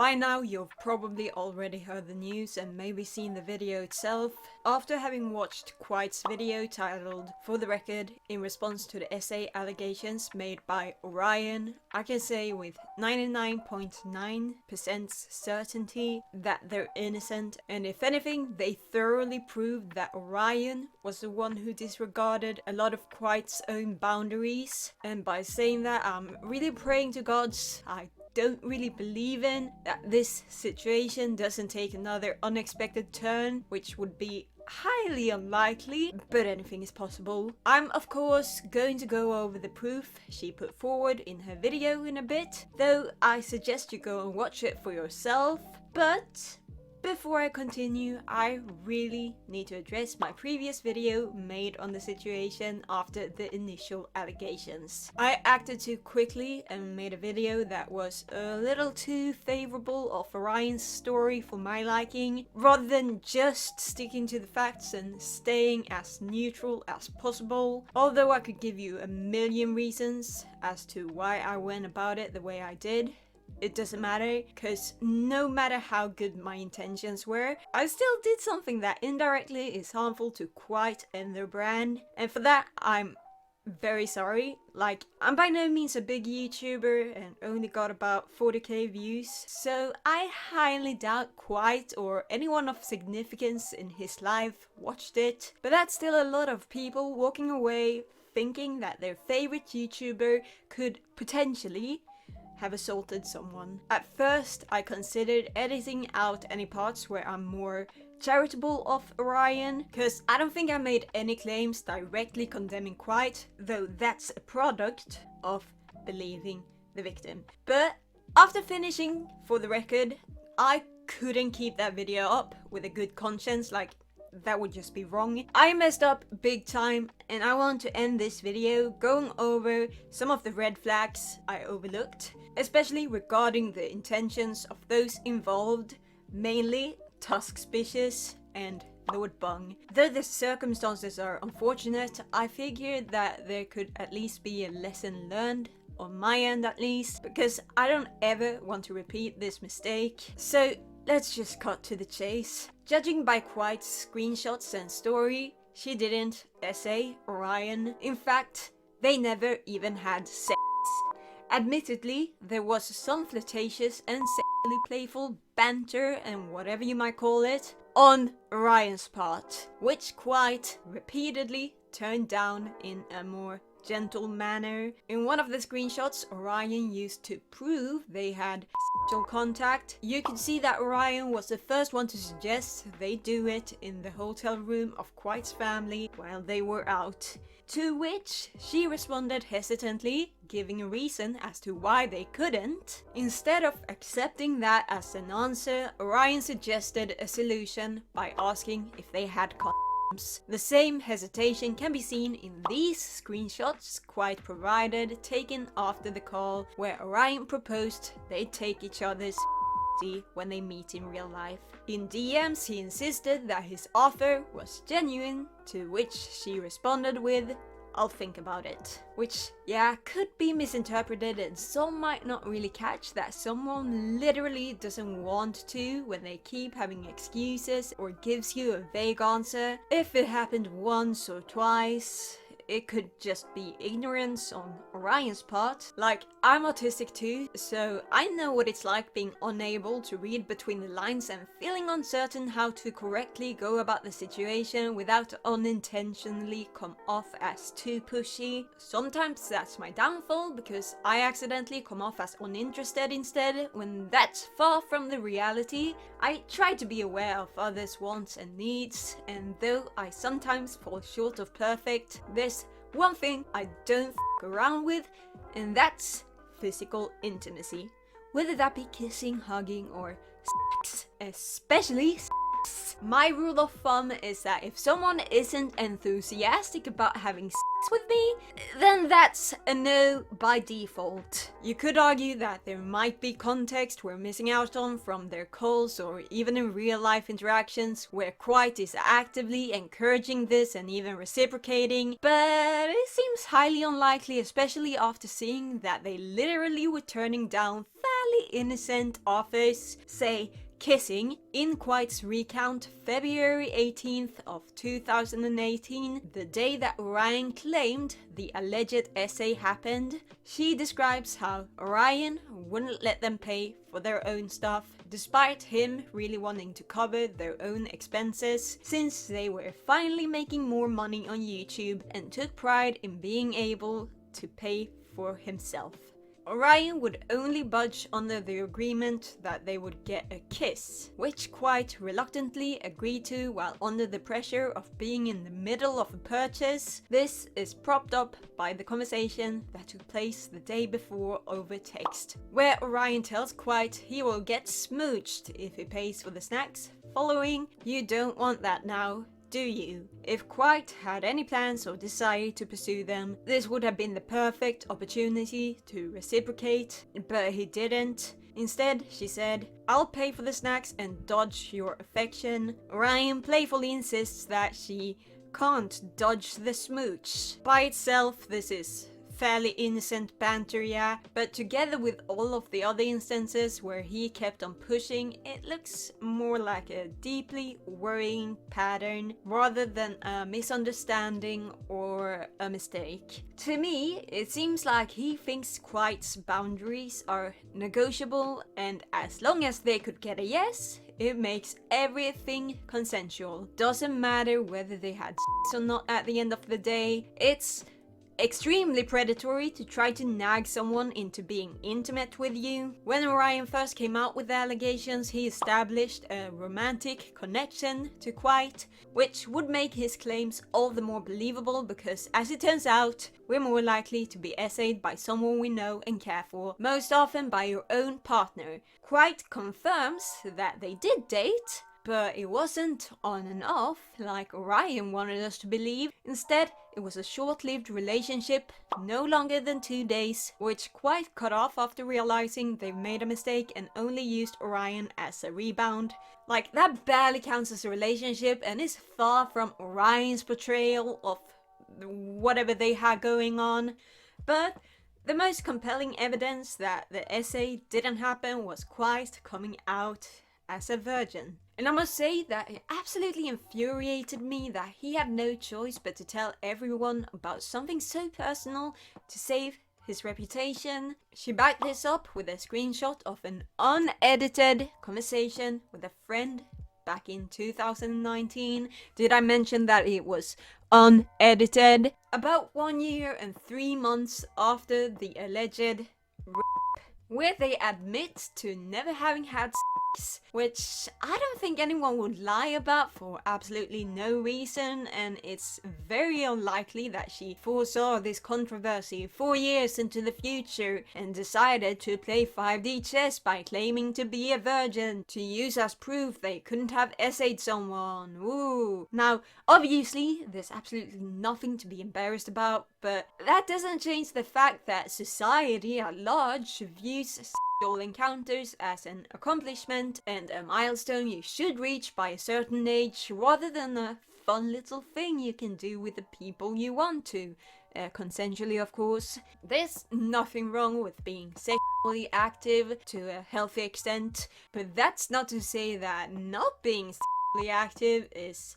By now you've probably already heard the news and maybe seen the video itself. After having watched Kwite's video titled "For the Record" in response to the essay allegations made by Orion, I can say with 99.9% certainty that they're innocent, and if anything they thoroughly proved that Orion was the one who disregarded a lot of Kwite's own boundaries. And by saying that, I'm really praying to gods I don't really believe in that this situation doesn't take another unexpected turn, which would be highly unlikely, but anything is possible. I'm of course going to go over the proof she put forward in her video in a bit, though I suggest you go and watch it for yourself. But before I continue, I really need to address my previous video made on the situation after the initial allegations. I acted too quickly and made a video that was a little too favorable of Orion's story for my liking, rather than just sticking to the facts and staying as neutral as possible. Although I could give you a million reasons as to why I went about it the way I did, it doesn't matter, because no matter how good my intentions were, I still did something that indirectly is harmful to Kwite and their brand, and for that I'm very sorry. Like, I'm by no means a big YouTuber and only got about 40k views, so I highly doubt Kwite or anyone of significance in his life watched it, but that's still a lot of people walking away thinking that their favorite YouTuber could potentially have assaulted someone. At first, I considered editing out any parts where I'm more charitable of Orion, because I don't think I made any claims directly condemning Kwite, though that's a product of believing the victim. But after finishing For the Record, I couldn't keep that video up with a good conscience. Like, that would just be wrong. I messed up big time, and I want to end this video going over some of the red flags I overlooked, especially regarding the intentions of those involved, mainly 𝗃𝗶𝒂𝒁𝒃 and Lord Bung. Though the circumstances are unfortunate, I figured that there could at least be a lesson learned, on my end at least, because I don't ever want to repeat this mistake. So let's just cut to the chase. Judging by Kwite's screenshots and story, she didn't essay Orion. In fact, they never even had sex. Admittedly, there was some flirtatious and sexually playful banter and whatever you might call it on Orion's part, which Kwite repeatedly turned down in a more gentle manner. In one of the screenshots Orion used to prove they had sexual contact, you could see that Orion was the first one to suggest they do it in the hotel room of Kwite's family while they were out, to which she responded hesitantly, giving a reason as to why they couldn't. Instead of accepting that as an answer, Orion suggested a solution by asking if they had condoms. The same hesitation can be seen in these screenshots Kwite provided, taken after the call, where Orion proposed they'd take each other's when they meet in real life. In DMs he insisted that his offer was genuine, to which she responded with, "I'll think about it." Which, yeah, could be misinterpreted, and some might not really catch that someone literally doesn't want to when they keep having excuses or gives you a vague answer. If it happened once or twice, it could just be ignorance on Orion's part. Like, I'm autistic too, so I know what it's like being unable to read between the lines and feeling uncertain how to correctly go about the situation without unintentionally come off as too pushy. Sometimes that's my downfall, because I accidentally come off as uninterested instead, when that's far from the reality. I try to be aware of others' wants and needs, and though I sometimes fall short of perfect, there's one thing I don't f*** around with, and that's physical intimacy. Whether that be kissing, hugging, or sex, especially sex. My rule of thumb is that if someone isn't enthusiastic about having sex with me, then that's a no by default. You could argue that there might be context we're missing out on from their calls or even in real life interactions where Kwite is actively encouraging this and even reciprocating, but it seems highly unlikely, especially after seeing that they literally were turning down fairly innocent authors say kissing. In Kwite's recount, February 18th of 2018, the day that Orion claimed the alleged essay happened, she describes how Orion wouldn't let them pay for their own stuff, despite him really wanting to cover their own expenses, since they were finally making more money on YouTube and took pride in being able to pay for himself. Orion would only budge under the agreement that they would get a kiss, which Kwite reluctantly agreed to while under the pressure of being in the middle of a purchase. This is propped up by the conversation that took place the day before over text, where Orion tells Kwite he will get smooched if he pays for the snacks, following, "You don't want that now, do you?" If Kwite had any plans or desire to pursue them, this would have been the perfect opportunity to reciprocate, but he didn't. Instead, she said, "I'll pay for the snacks and dodge your affection." Orion playfully insists that she can't dodge the smooch. By itself, this is fairly innocent banter, yeah, but together with all of the other instances where he kept on pushing, it looks more like a deeply worrying pattern rather than a misunderstanding or a mistake. To me, it seems like he thinks Kwite's boundaries are negotiable, and as long as they could get a yes, it makes everything consensual. Doesn't matter whether they had sex or not at the end of the day. It's extremely predatory to try to nag someone into being intimate with you. When Orion first came out with the allegations, he established a romantic connection to Kwite, which would make his claims all the more believable because, as it turns out, we're more likely to be essayed by someone we know and care for, most often by your own partner. Kwite confirms that they did date, but it wasn't on and off like Orion wanted us to believe. Instead, it was a short-lived relationship, no longer than 2 days, which Kwite cut off after realizing they made a mistake and only used Orion as a rebound. Like, that barely counts as a relationship and is far from Orion's portrayal of whatever they had going on. But the most compelling evidence that the essay didn't happen was Kwite coming out as a virgin. And I must say that it absolutely infuriated me that he had no choice but to tell everyone about something so personal to save his reputation. She backed this up with a screenshot of an unedited conversation with a friend back in 2019. Did I mention that it was unedited? About 1 year and 3 months after the alleged rape, where they admit to never having had sex, which I don't think anyone would lie about for absolutely no reason, and it's very unlikely that she foresaw this controversy 4 years into the future and decided to play 5D chess by claiming to be a virgin to use as proof they couldn't have essayed someone. Ooh. Now, obviously, there's absolutely nothing to be embarrassed about, but that doesn't change the fact that society at large views sexual encounters as an accomplishment and a milestone you should reach by a certain age, rather than a fun little thing you can do with the people you want to. Consensually, of course. There's nothing wrong with being sexually active to a healthy extent, but that's not to say that not being sexually active is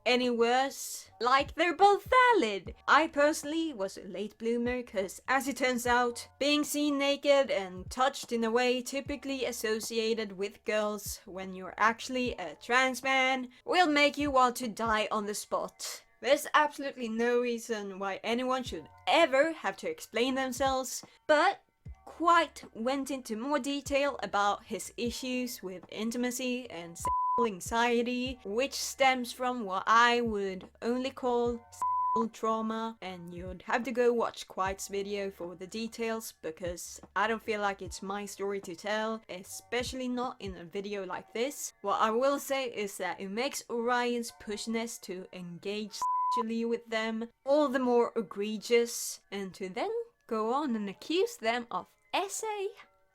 any worse. Like, they're both valid. I personally was a late bloomer because, as it turns out, being seen naked and touched in a way typically associated with girls when you're actually a trans man will make you want to die on the spot. There's absolutely no reason why anyone should ever have to explain themselves, but Kwite went into more detail about his issues with intimacy and anxiety, which stems from what I would only call sexual trauma, and you'd have to go watch Kwite's video for the details because I don't feel like it's my story to tell, especially not in a video like this. What I will say is that it makes Orion's pushiness to engage sexually with them all the more egregious, and to then go on and accuse them of essay.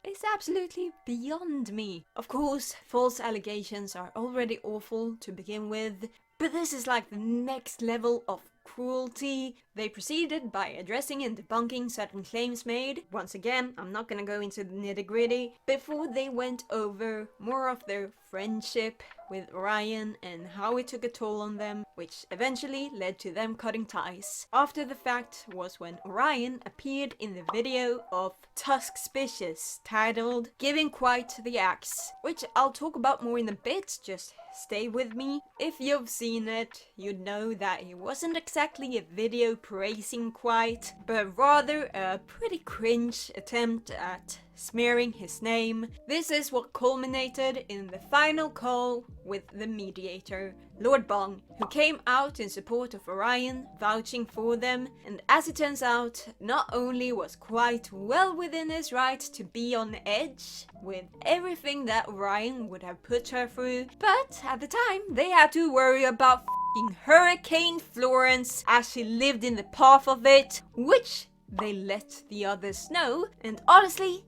It's absolutely beyond me. Of course, false allegations are already awful to begin with, but this is like the next level of cruelty. They proceeded by addressing and debunking certain claims made. Once again, I'm not gonna go into the nitty-gritty, before they went over more of their friendship with Orion and how it took a toll on them, which eventually led to them cutting ties. After the fact was when Orion appeared in the video of 𝗃𝗶𝗁𝒃𝒆 titled "Giving Kwite the Axe," which I'll talk about more in a bit, just stay with me. If you've seen it, you'd know that it wasn't exactly a video praising Kwite, but rather a pretty cringe attempt at smearing his name. This is what culminated in the final call with the mediator, Lord Bong, who came out in support of Orion, vouching for them, and as it turns out, not only was Kwite well within his right to be on edge with everything that Orion would have put her through, but at the time they had to worry about f***ing Hurricane Florence as she lived in the path of it, which they let the others know. And honestly,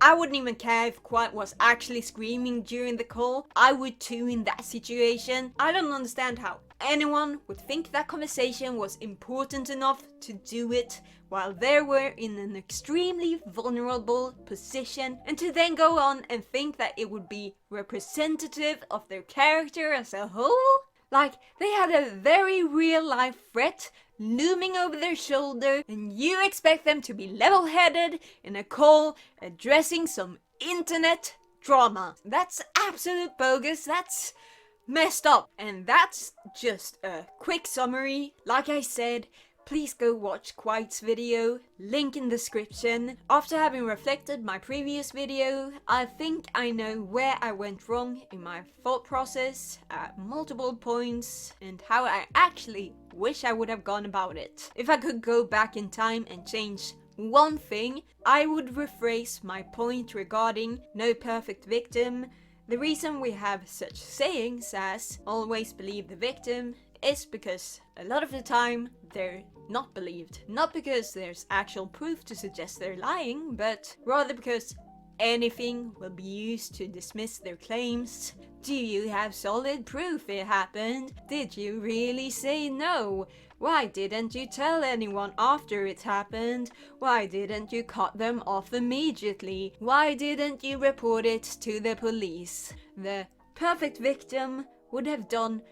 I wouldn't even care if Kwite was actually screaming during the call. I would too in that situation. I don't understand how anyone would think that conversation was important enough to do it while they were in an extremely vulnerable position, and to then go on and think that it would be representative of their character as a whole. Like, they had a very real life threat looming over their shoulder, and you expect them to be level-headed in a call addressing some internet drama. That's absolute bogus. That's messed up. And that's just a quick summary. Like I said, please go watch Kwite's video, link in description. After having reflected my previous video, I think I know where I went wrong in my thought process at multiple points and how I actually wish I would have gone about it. If I could go back in time and change one thing, I would rephrase my point regarding no perfect victim. The reason we have such sayings as "always believe the victim" is because a lot of the time they're not believed. Not because there's actual proof to suggest they're lying, but rather because anything will be used to dismiss their claims. Do you have solid proof it happened? Did you really say no? Why didn't you tell anyone after it happened? Why didn't you cut them off immediately? Why didn't you report it to the police? The perfect victim would have done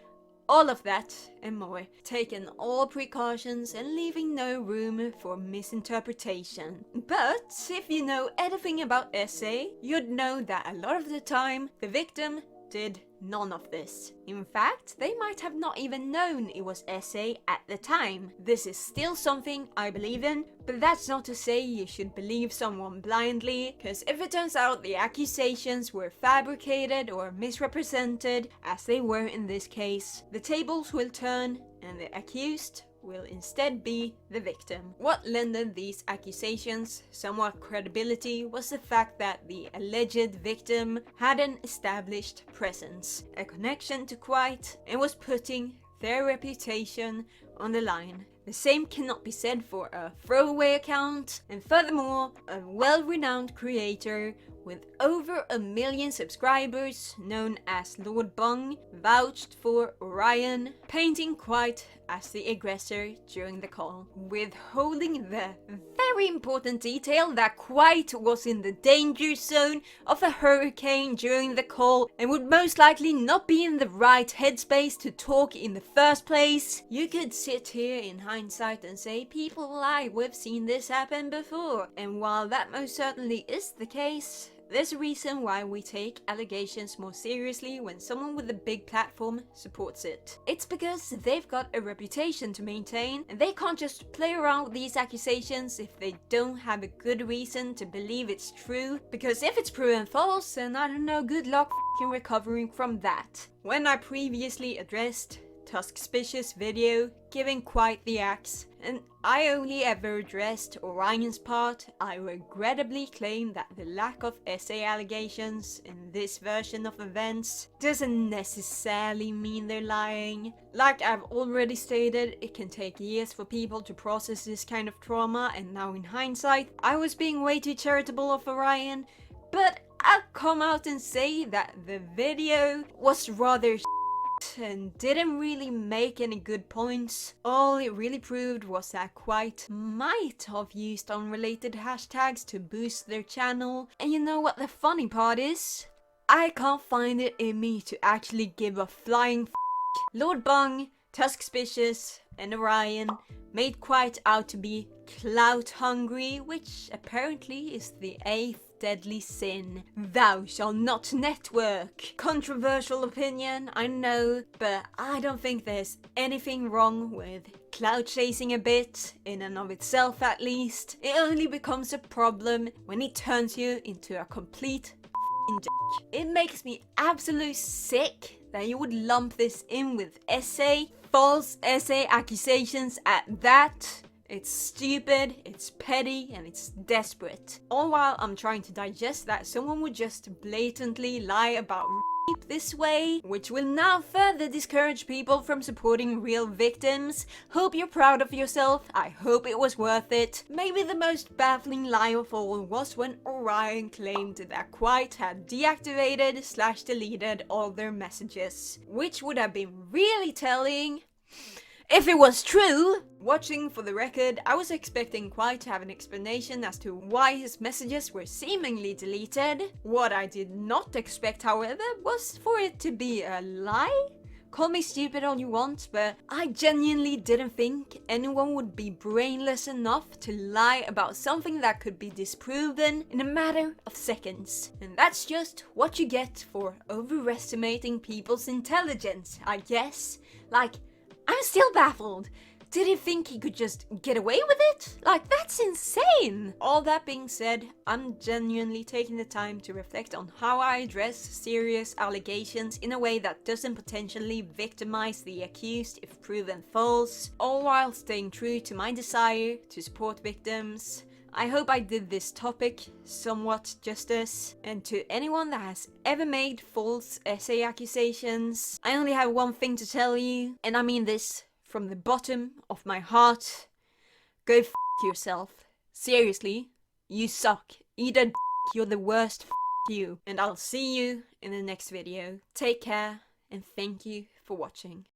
all of that and more, taking all precautions and leaving no room for misinterpretation. But if you know anything about 𝘂𝒂, you'd know that a lot of the time the victim did none of this. In fact, they might have not even known it was 𝘂𝒂 at the time. This is still something I believe in, but that's not to say you should believe someone blindly, because if it turns out the accusations were fabricated or misrepresented, as they were in this case, the tables will turn and the accused will instead be the victim. What lended these accusations somewhat credibility was the fact that the alleged victim had an established presence, a connection to Kwite, and was putting their reputation on the line. The same cannot be said for a throwaway account, and furthermore, a well-renowned creator with over 1 million subscribers known as Lord Bong vouched for Orion, painting Kwite as the aggressor during the call, withholding the very important detail that Kwite was in the danger zone of a hurricane during the call and would most likely not be in the right headspace to talk in the first place. You could sit here in hindsight and say people lie, we've seen this happen before, and while that most certainly is the case, there's a reason why we take allegations more seriously when someone with a big platform supports it. It's because they've got a reputation to maintain, and they can't just play around with these accusations if they don't have a good reason to believe it's true. Because if it's proven false, then I don't know, good luck f***ing recovering from that. When I previously addressed 𝗃𝗶𝒁𝒃𝒆 video, giving Kwite the axe, and I only ever addressed Orion's part, I regrettably claim that the lack of 𝘂𝒂 allegations in this version of events doesn't necessarily mean they're lying. Like I've already stated, it can take years for people to process this kind of trauma, and now in hindsight, I was being way too charitable of Orion, but I'll come out and say that the video was rather short and didn't really make any good points. All it really proved was that Kwite might have used unrelated hashtags to boost their channel. And you know what the funny part is? I can't find it in me to actually give a flying f***. Lord Bung, 𝗃𝗶𝒁𝒗, and Orion made Kwite out to be clout hungry, which apparently is the 8th deadly sin. Thou shalt not network. Controversial opinion, I know, but I don't think there's anything wrong with clout chasing a bit, in and of itself at least. It only becomes a problem when it turns you into a complete dick. It makes me absolutely sick that you would lump this in with essay, false essay accusations at that. It's stupid, it's petty, and it's desperate. All while I'm trying to digest that someone would just blatantly lie about rape this way, which will now further discourage people from supporting real victims. Hope you're proud of yourself, I hope it was worth it. Maybe the most baffling lie of all was when Orion claimed that Kwite had deactivated/deleted all their messages, which would have been really telling if it was true. Watching for the record, I was expecting Kwite to have an explanation as to why his messages were seemingly deleted. What I did not expect, however, was for it to be a lie. Call me stupid all you want, but I genuinely didn't think anyone would be brainless enough to lie about something that could be disproven in a matter of seconds. And that's just what you get for overestimating people's intelligence, I guess. Like, I'm still baffled. Did he think he could just get away with it? Like, that's insane! All that being said, I'm genuinely taking the time to reflect on how I address serious allegations in a way that doesn't potentially victimize the accused if proven false, all while staying true to my desire to support victims. I hope I did this topic somewhat justice, and to anyone that has ever made false essay accusations, I only have one thing to tell you, and I mean this from the bottom of my heart: go f*** yourself. Seriously, you suck. Eat a d***, you're the worst, f*** you. And I'll see you in the next video. Take care, and thank you for watching.